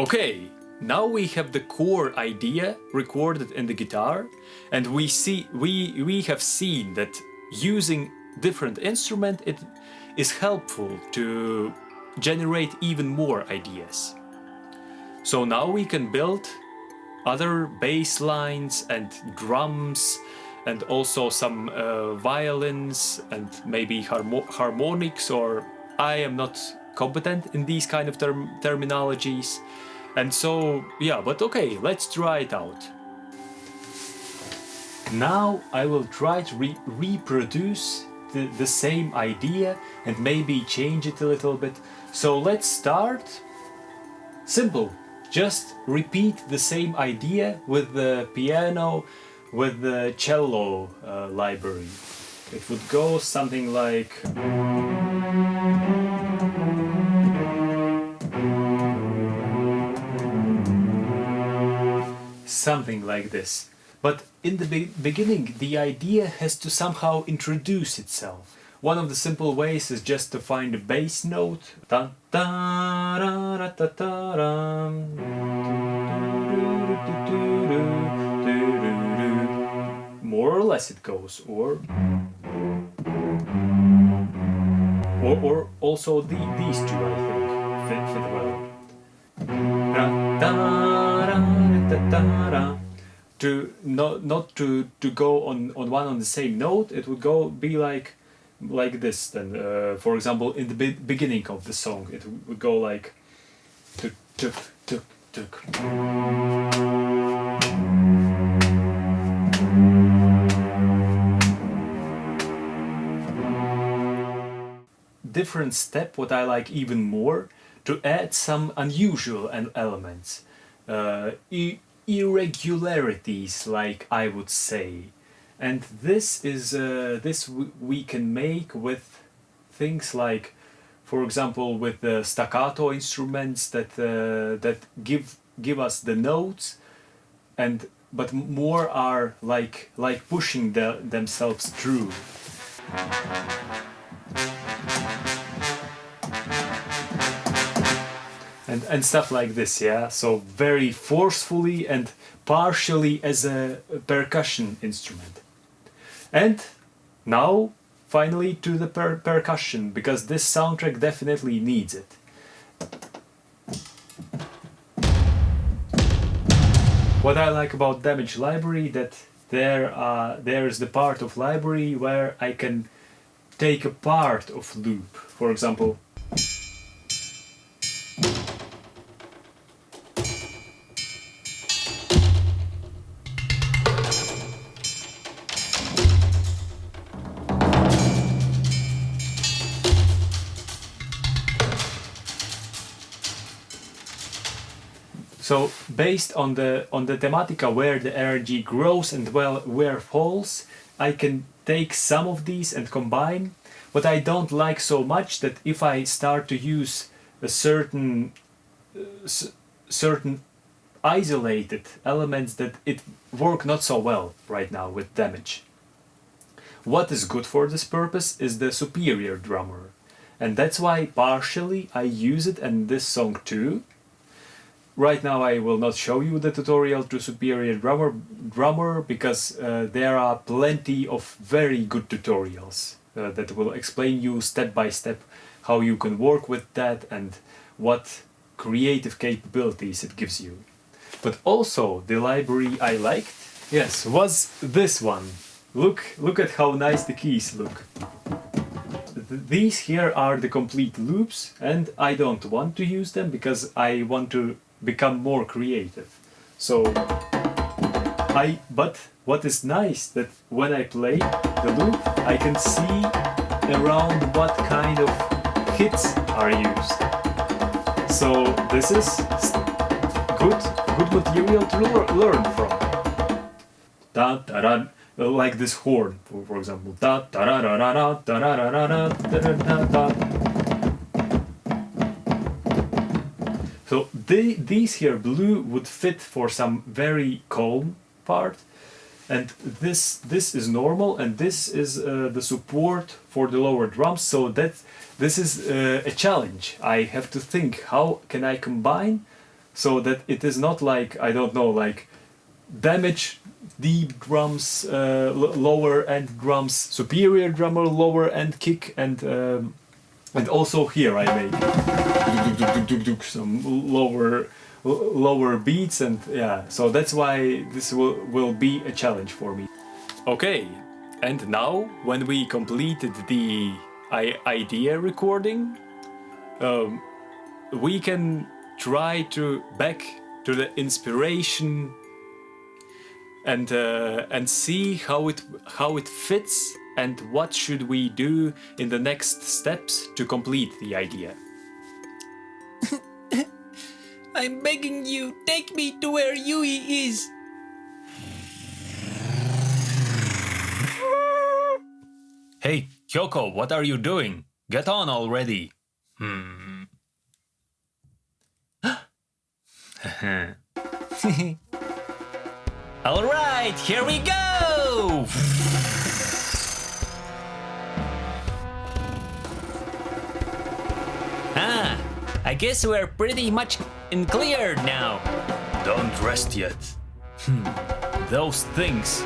Okay, now we have the core idea recorded in the guitar, and we have seen that using different instrument it is helpful to generate even more ideas. So now we can build other bass lines and drums and also some violins and maybe harmonics, or I am not competent in these kind of terminologies. And so, yeah, but okay, let's try it out. Now I will try to reproduce the same idea and maybe change it a little bit. So let's start simple. Just repeat the same idea with the piano, with the cello library. It would go something like... something like this. But in the beginning, the idea has to somehow introduce itself. One of the simple ways is just to find a bass note. More or less it goes, or also these two, I think, fit well. To not to go on one on the same note, it would be like this. Then, for example, in the beginning of the song, it would go like tuk tuk tuk tuk. Different step, what I like even more, to add some unusual elements, irregularities, like I would say. And this is we can make with things like, for example, with the staccato instruments that give us the notes, but more are like pushing themselves through. And stuff like this, yeah? So very forcefully and partially as a percussion instrument. And now, finally, to the percussion, because this soundtrack definitely needs it. What I like about Damage Library, that there is the part of library where I can take a part of loop. For example, so based on the thematica where the energy grows and where falls, I can take some of these and combine. What I don't like so much, that if I start to use a certain isolated elements, that it work not so well right now with Damage. What is good for this purpose is the superior drummer, and that's why partially I use it in this song too. Right now I will not show you the tutorial to superior drummer because there are plenty of very good tutorials that will explain you step by step how you can work with that and what creative capabilities it gives you. But also the library I liked, yes, was this one. Look at how nice the keys look. These here are the complete loops, and I don't want to use them because I want to become more creative. So but what is nice, that when I play the loop I can see around what kind of hits are used. So this is good material to learn from. Da da da, like this horn, for example. Da da da da da da da da da da da. So these here blue would fit for some very calm part, and this is normal, and this is the support for the lower drums. So that this is a challenge. I have to think, how can I combine so that it is not like, I don't know, like damage deep drums, lower end drums, superior drummer, lower end kick, and also here I make some lower beats, and yeah, so that's why this will be a challenge for me. Okay, and now when we completed the idea recording, we can try to back to the inspiration and see how it fits and what should we do in the next steps to complete the idea. I'm begging you, take me to where Yui is. Hey, Kyoko, what are you doing? Get on already. All right, here we go. I guess we're pretty much in clear now. Don't rest yet. Those things.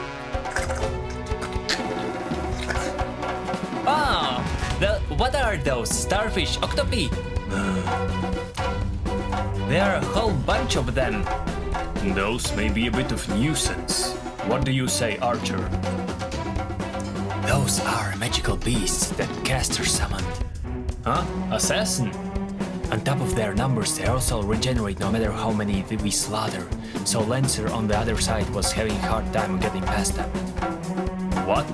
Oh, what are those? Starfish, octopi? There are a whole bunch of them. Those may be a bit of nuisance. What do you say, Archer? Those are magical beasts that Caster summoned. Huh? Assassin? On top of their numbers, they also regenerate no matter how many we slaughter, so Lancer on the other side was having a hard time getting past them. What?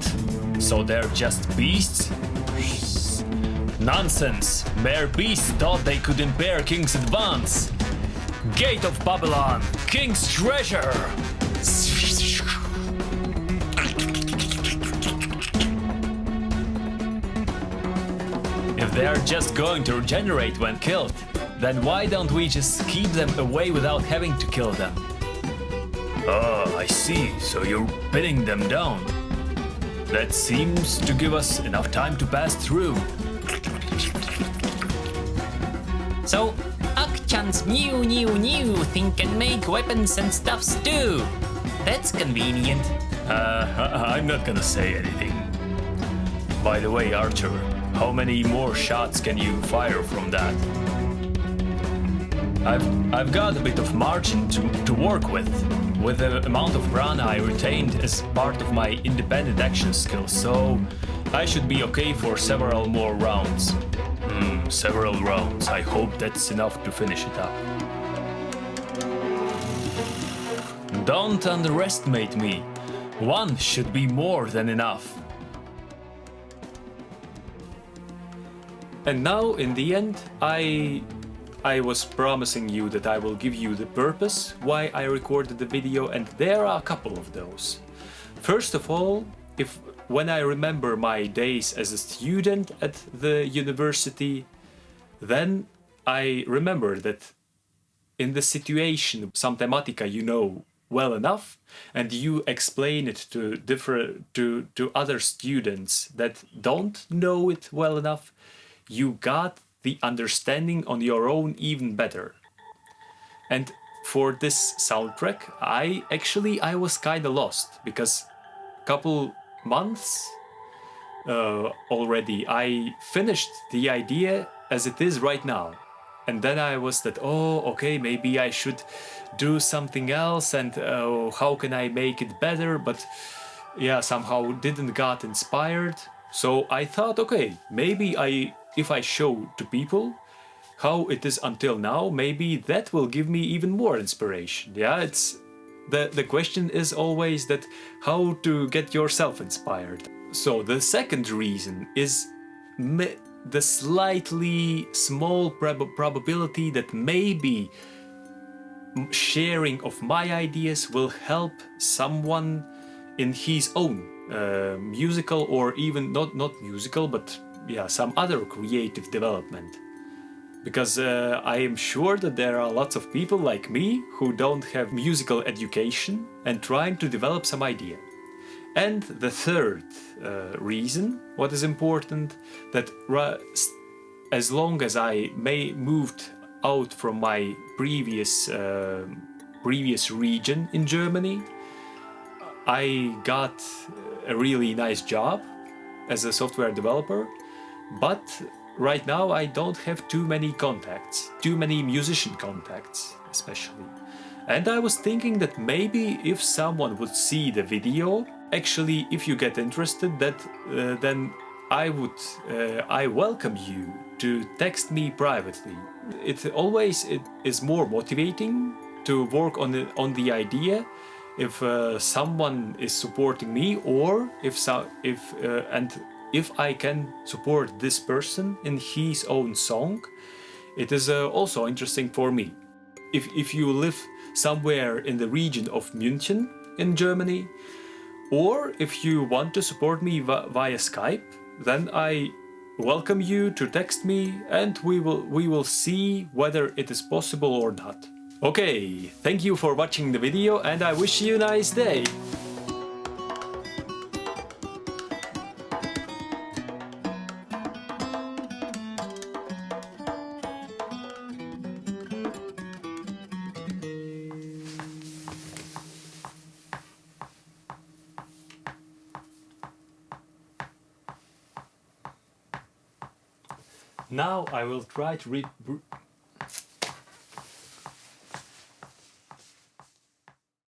So they're just beasts? Nonsense! Mere beasts thought they could impair King's advance! Gate of Babylon! King's treasure! If they're just going to regenerate when killed, then why don't we just keep them away without having to kill them? Oh, I see. So you're pinning them down. That seems to give us enough time to pass through. So, Ak-chan's new thing can make weapons and stuffs too. That's convenient. I'm not gonna say anything. By the way, Archer, how many more shots can you fire from that? I've got a bit of margin to work with the amount of prana I retained as part of my independent action skills, so I should be okay for several more rounds. Several rounds. I hope that's enough to finish it up. Don't underestimate me. One should be more than enough. And now, in the end, I was promising you that I will give you the purpose why I recorded the video, and there are a couple of those. First of all, when I remember my days as a student at the university, then I remember that in the situation, some thematica you know well enough, and you explain it to other students that don't know it well enough, you got the understanding on your own even better. And for this soundtrack, I was kinda lost, because couple months already I finished the idea as it is right now, and then I was that, oh okay, maybe I should do something else, and how can I make it better, but yeah, somehow didn't got inspired. So I thought, okay, maybe if I show to people how it is until now, maybe that will give me even more inspiration. Yeah, it's the question is always that how to get yourself inspired. So the second reason is the slightly small probability that maybe sharing of my ideas will help someone in his own musical, or even not musical, but yeah, some other creative development. Because I am sure that there are lots of people like me who don't have musical education and trying to develop some idea. And the third reason, what is important, that as long as I moved out from my previous region in Germany, I got a really nice job as a software developer, but right now I don't have too many contacts, too many musician contacts especially. And I was thinking that maybe if someone would see the video, actually if you get interested, then I welcome you to text me privately. It is more motivating to work on the idea if someone is supporting me, or if I can support this person in his own song. It is also interesting for me. If you live somewhere in the region of München in Germany, or if you want to support me via Skype, then I welcome you to text me, and we will see whether it is possible or not. Okay, thank you for watching the video, and I wish you a nice day! Now I will try to read